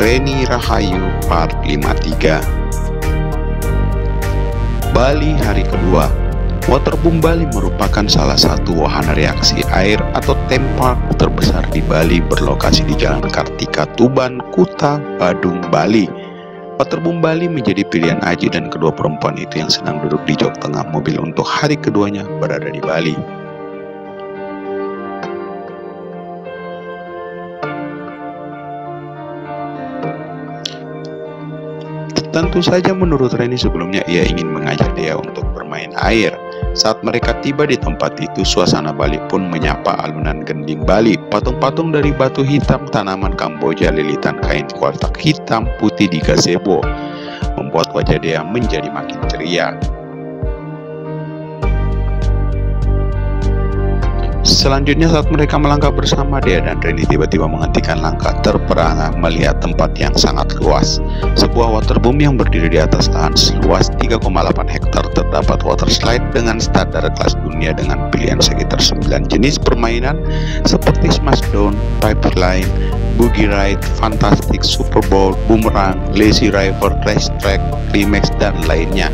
Reni Rahayu Part 53. Bali hari kedua. Waterboom Bali merupakan salah satu wahana reaksi air atau theme park terbesar di Bali, berlokasi di Jalan Kartika, Tuban, Kuta, Badung, Bali. Waterboom Bali menjadi pilihan Aji dan kedua perempuan itu yang sedang duduk di jok tengah mobil untuk hari keduanya berada di Bali. Tentu saja menurut Reni sebelumnya ia ingin mengajak Dea untuk bermain air. Saat mereka tiba di tempat itu, suasana Bali pun menyapa alunan gending Bali, patung-patung dari batu hitam, tanaman Kamboja, lilitan kain kuartak hitam putih di gazebo, membuat wajah Dea menjadi makin ceria. Selanjutnya saat mereka melangkah bersama, Dea dan Reni tiba-tiba menghentikan langkah, terperangah melihat tempat yang sangat luas. Sebuah waterboom yang berdiri di atas lahan seluas 3,8 hektar. Terdapat water slide dengan standar kelas dunia dengan pilihan sekitar 9 jenis permainan seperti Smashdown, Pipeline, Boogie Ride, Fantastic, Super Bowl, Boomerang, Lazy River, Race Track, Climax, dan lainnya.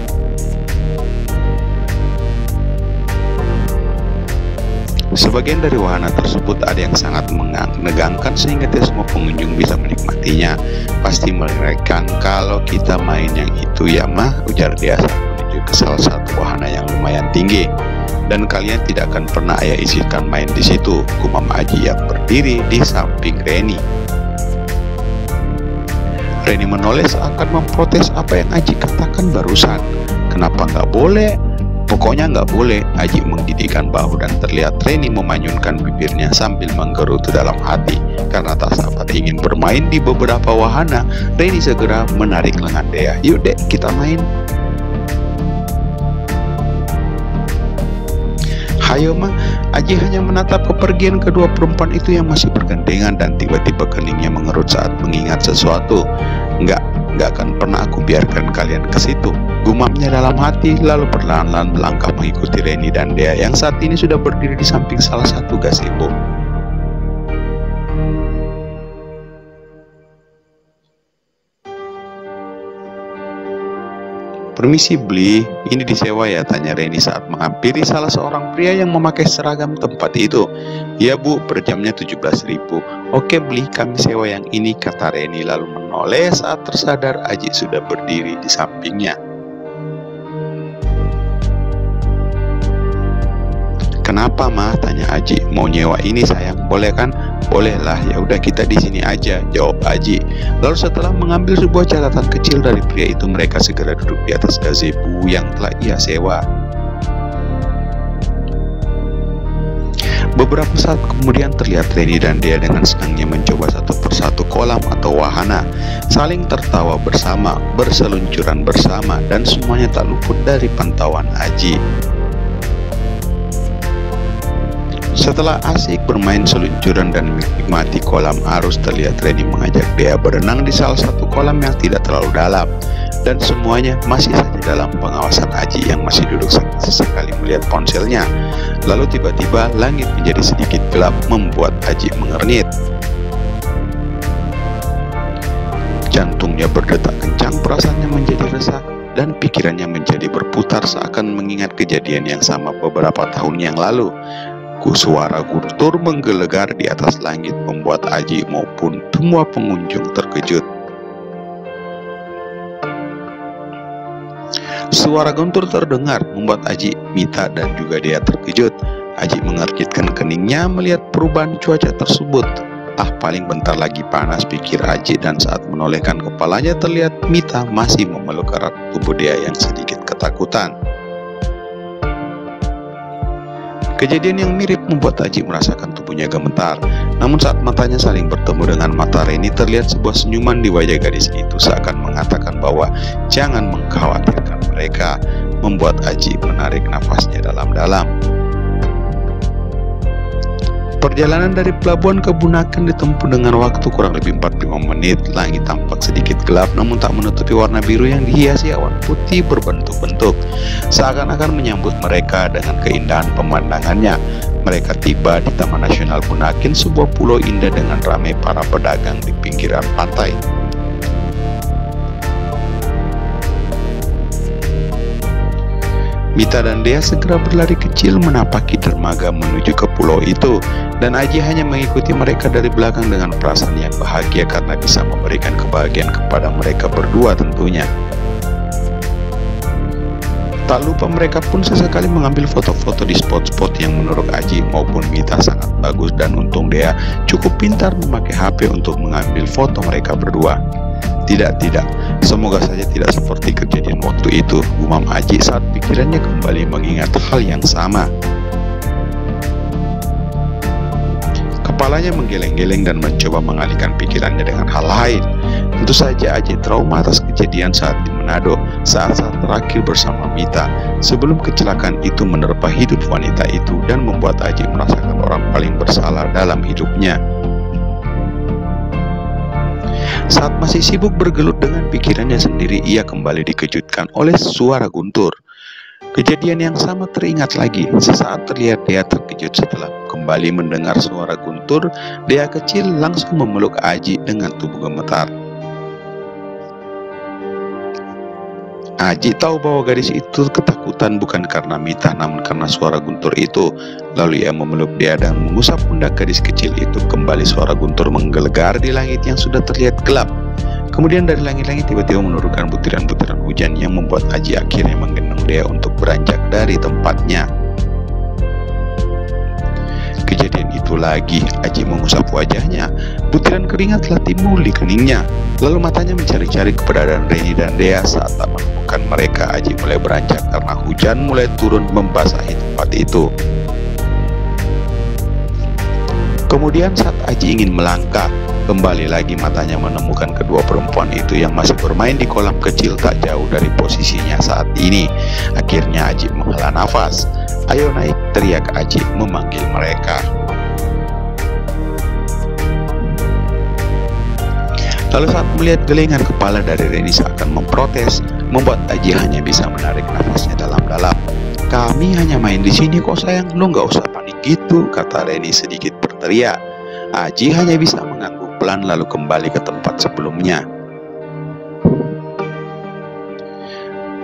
Sebagian dari wahana tersebut ada yang sangat menegangkan sehingga tidak semua pengunjung bisa menikmatinya. Pasti mereka kalau kita main yang itu ya mah, ujar dia saat menuju ke salah satu wahana yang lumayan tinggi. Dan kalian tidak akan pernah ayah izinkan main di situ, gumam Aji yang berdiri di samping Reni. Reni menoleh seakan memprotes apa yang Aji katakan barusan. Kenapa nggak boleh? Pokoknya nggak boleh, Aji menggigitkan bahu dan terlihat Reni memanyunkan bibirnya sambil menggerutu dalam hati. Karena tak sabar ingin bermain di beberapa wahana, Reni segera menarik lengan Dea. Yuk dek, kita main. Hayo mah, Aji hanya menatap kepergian kedua perempuan itu yang masih bergandengan dan tiba-tiba keningnya mengerut saat mengingat sesuatu. Nggak akan pernah aku biarkan kalian ke situ, gumamnya dalam hati, lalu perlahan-lahan melangkah mengikuti Reni dan Dea yang saat ini sudah berdiri di samping salah satu gazebo. Permisi beli, ini disewa ya, tanya Reni saat menghampiri salah seorang pria yang memakai seragam tempat itu. Ya bu, per jamnya 17.000. Oke beli, kami sewa yang ini, kata Reni lalu menoleh saat tersadar Aji sudah berdiri di sampingnya. Kenapa mah, tanya Aji. Mau nyewa ini sayang, boleh kan? Boleh lah, ya udah kita di sini aja, jawab Aji. Lalu setelah mengambil sebuah catatan kecil dari pria itu, mereka segera duduk di atas gazebo yang telah ia sewa. Beberapa saat kemudian terlihat Reni dan Dea dengan senangnya mencoba satu persatu kolam atau wahana, saling tertawa bersama, berseluncuran bersama, dan semuanya tak luput dari pantauan Aji. Setelah asik bermain seluncuran dan menikmati kolam arus, terlihat Reni mengajak Dea berenang di salah satu kolam yang tidak terlalu dalam. Dan semuanya masih saja dalam pengawasan Aji yang masih duduk sesekali melihat ponselnya. Lalu tiba-tiba langit menjadi sedikit gelap membuat Aji mengernyit. Jantungnya berdetak kencang, perasaannya menjadi resah, dan pikirannya menjadi berputar seakan mengingat kejadian yang sama beberapa tahun yang lalu. Suara guntur menggelegar di atas langit membuat Aji maupun semua pengunjung terkejut. Suara guntur terdengar membuat Aji, Mita, dan juga Dea terkejut. Aji mengernyitkan keningnya melihat perubahan cuaca tersebut. Paling bentar lagi panas, pikir Aji, dan saat menolehkan kepalanya terlihat Mita masih memeluk erat tubuh Dea yang sedikit ketakutan. Kejadian yang mirip membuat Aji merasakan tubuhnya gemetar. Namun saat matanya saling bertemu dengan mata Reni, terlihat sebuah senyuman di wajah gadis itu seakan mengatakan bahwa jangan mengkhawatirkan mereka, membuat Aji menarik nafasnya dalam-dalam. Perjalanan dari pelabuhan ke Bunaken ditempuh dengan waktu kurang lebih 45 menit. Langit tampak sedikit gelap namun tak menutupi warna biru yang dihiasi awan putih berbentuk-bentuk, seakan-akan menyambut mereka dengan keindahan pemandangannya. Mereka tiba di Taman Nasional Bunaken, sebuah pulau indah dengan ramai para pedagang di pinggiran pantai. Mita dan Dea segera berlari kecil menapaki dermaga menuju ke pulau itu, dan Aji hanya mengikuti mereka dari belakang dengan perasaan yang bahagia karena bisa memberikan kebahagiaan kepada mereka berdua tentunya. Tak lupa mereka pun sesekali mengambil foto-foto di spot-spot yang menurut Aji maupun Mita sangat bagus, dan untung Dea cukup pintar memakai HP untuk mengambil foto mereka berdua. Tidak, semoga saja tidak seperti kejadian waktu itu, gumam Aji saat pikirannya kembali mengingat hal yang sama. Kepalanya menggeleng-geleng dan mencoba mengalihkan pikirannya dengan hal lain. Tentu saja Aji trauma atas kejadian saat di Manado, saat-saat terakhir bersama Mita, sebelum kecelakaan itu menerpa hidup wanita itu dan membuat Aji merasakan orang paling bersalah dalam hidupnya. Saat masih sibuk bergelut dengan pikirannya sendiri, ia kembali dikejutkan oleh suara guntur. Kejadian yang sama teringat lagi. Sesaat terlihat Dea terkejut setelah kembali mendengar suara guntur. Dea kecil langsung memeluk Aji dengan tubuh gemetar. Aji tahu bahwa gadis itu ketakutan bukan karena Mita, namun karena suara guntur itu. Lalu ia memeluk Dea dan mengusap pundak gadis kecil itu. Kembali suara guntur menggelegar di langit yang sudah terlihat gelap. Kemudian dari langit-langit tiba-tiba menurunkan butiran-butiran hujan yang membuat Aji akhirnya menggendong Dea untuk beranjak dari tempatnya. Kejadian itu lagi, Aji mengusap wajahnya. Butiran keringat telah timbul di keningnya. Lalu matanya mencari-cari keberadaan Reni dan Dea. Saat tak menemukan mereka, Aji mulai beranjak karena hujan mulai turun membasahi tempat itu. Kemudian saat Aji ingin melangkah, kembali lagi matanya menemukan kedua perempuan itu yang masih bermain di kolam kecil tak jauh dari posisinya saat ini. Akhirnya Aji menghela nafas. "Ayo naik," teriak Aji memanggil mereka. Lalu saat melihat gelengan kepala dari Reni seakan memprotes, membuat Aji hanya bisa menarik nafasnya dalam-dalam. "Kami hanya main di sini kok sayang, lu nggak usah panik gitu," kata Reni sedikit berteriak. Aji hanya bisa mengangguk pelan lalu kembali ke tempat sebelumnya.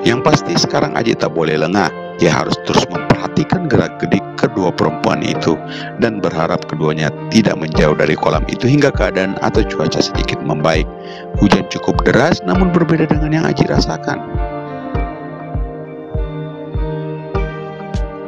Yang pasti sekarang Aji tak boleh lengah. Dia harus terus memperhatikan gerak-gerik kedua perempuan itu dan berharap keduanya tidak menjauh dari kolam itu hingga keadaan atau cuaca sedikit membaik. Hujan cukup deras namun berbeda dengan yang Aji rasakan,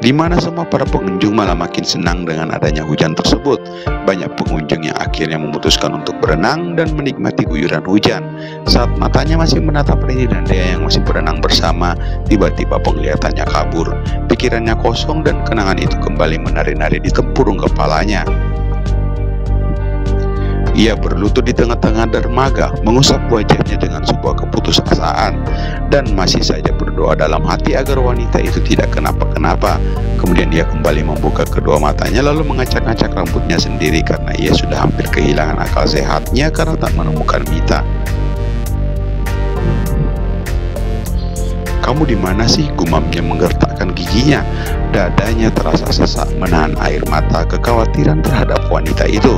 di mana semua para pengunjung malah makin senang dengan adanya hujan tersebut. Banyak pengunjung yang akhirnya memutuskan untuk berenang dan menikmati guyuran hujan. Saat matanya masih menatap Reni dan Dea yang masih berenang bersama, tiba-tiba penglihatannya kabur. Pikirannya kosong dan kenangan itu kembali menari-nari di tempurung kepalanya. Ia berlutut di tengah-tengah dermaga, mengusap wajahnya dengan sebuah keputusasaan, dan masih saja berdoa dalam hati agar wanita itu tidak kenapa-kenapa. Kemudian ia kembali membuka kedua matanya lalu mengacak-acak rambutnya sendiri karena ia sudah hampir kehilangan akal sehatnya karena tak menemukan Mita. "Kamu di mana sih?" gumamnya menggertakkan giginya. Dadanya terasa sesak menahan air mata kekhawatiran terhadap wanita itu.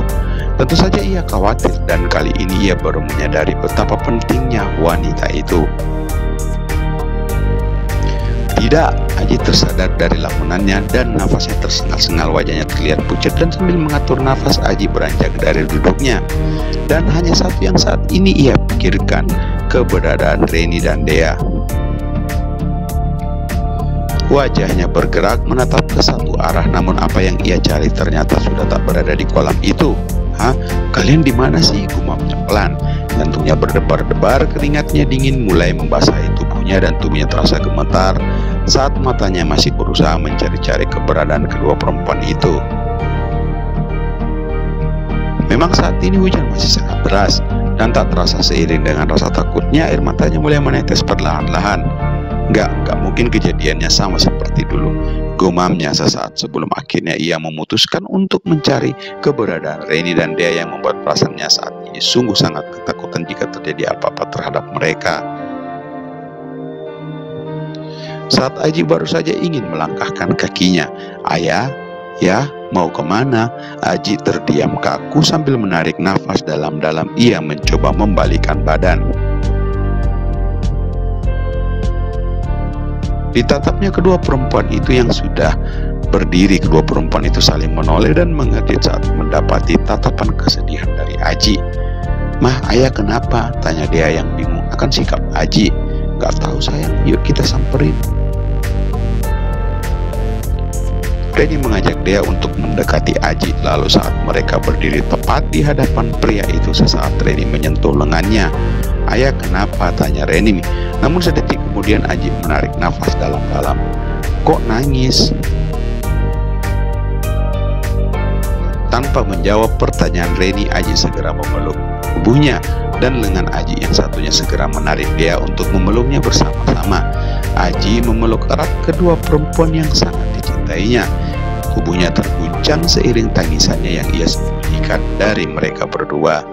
Tentu saja ia khawatir, dan kali ini ia baru menyadari betapa pentingnya wanita itu. "Tidak," Aji tersadar dari lamunannya dan nafasnya tersengal-sengal. Wajahnya terlihat pucat dan sambil mengatur nafas Aji beranjak dari duduknya. Dan hanya satu yang saat ini ia pikirkan, keberadaan Reni dan Dea. Wajahnya bergerak menatap ke satu arah, namun apa yang ia cari ternyata sudah tak berada di kolam itu. "Hah? Kalian di mana sih?" gumamnya pelan. Jantungnya berdebar-debar, keringatnya dingin mulai membasahi tubuhnya dan tubuhnya terasa gemetar saat matanya masih berusaha mencari-cari keberadaan kedua perempuan itu. Memang saat ini hujan masih sangat deras dan tak terasa seiring dengan rasa takutnya air matanya mulai menetes perlahan-lahan. Nggak mungkin kejadiannya sama seperti dulu, gumamnya sesaat sebelum akhirnya ia memutuskan untuk mencari keberadaan Reni dan Dea yang membuat perasaannya saat ini sungguh sangat ketakutan jika terjadi apa-apa terhadap mereka. Saat Aji baru saja ingin melangkahkan kakinya, "Ayah, ya, mau kemana?" Aji terdiam kaku sambil menarik nafas dalam-dalam. Ia mencoba membalikkan badan. Ditatapnya kedua perempuan itu yang sudah berdiri. Kedua perempuan itu saling menoleh dan mengedit saat mendapati tatapan kesedihan dari Aji. "Mah, ayah kenapa?" tanya dia yang bingung akan sikap Aji. "Gak tahu sayang, yuk kita samperin." Reni mengajak Dea untuk mendekati Aji. Lalu saat mereka berdiri tepat di hadapan pria itu, sesaat Reni menyentuh lengannya. "Ayah kenapa?" tanya Reni. Namun sedetik kemudian Aji menarik nafas dalam-dalam. "Kok nangis?" Tanpa menjawab pertanyaan Reni, Aji segera memeluk tubuhnya dan lengan Aji yang satunya segera menarik Dea untuk memeluknya bersama-sama. Aji memeluk erat kedua perempuan yang sangat dicintainya. Tubuhnya terguncang seiring tangisannya yang ia sembunyikan dari mereka berdua.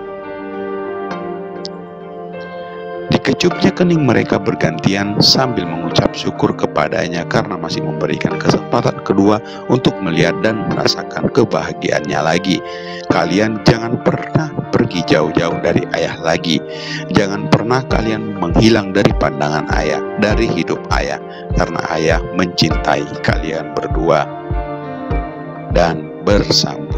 Dikecupnya kening mereka bergantian sambil mengucap syukur kepadanya karena masih memberikan kesempatan kedua untuk melihat dan merasakan kebahagiaannya lagi. "Kalian jangan pernah pergi jauh-jauh dari ayah lagi. Jangan pernah kalian menghilang dari pandangan ayah, dari hidup ayah, karena ayah mencintai kalian berdua." Dan bersama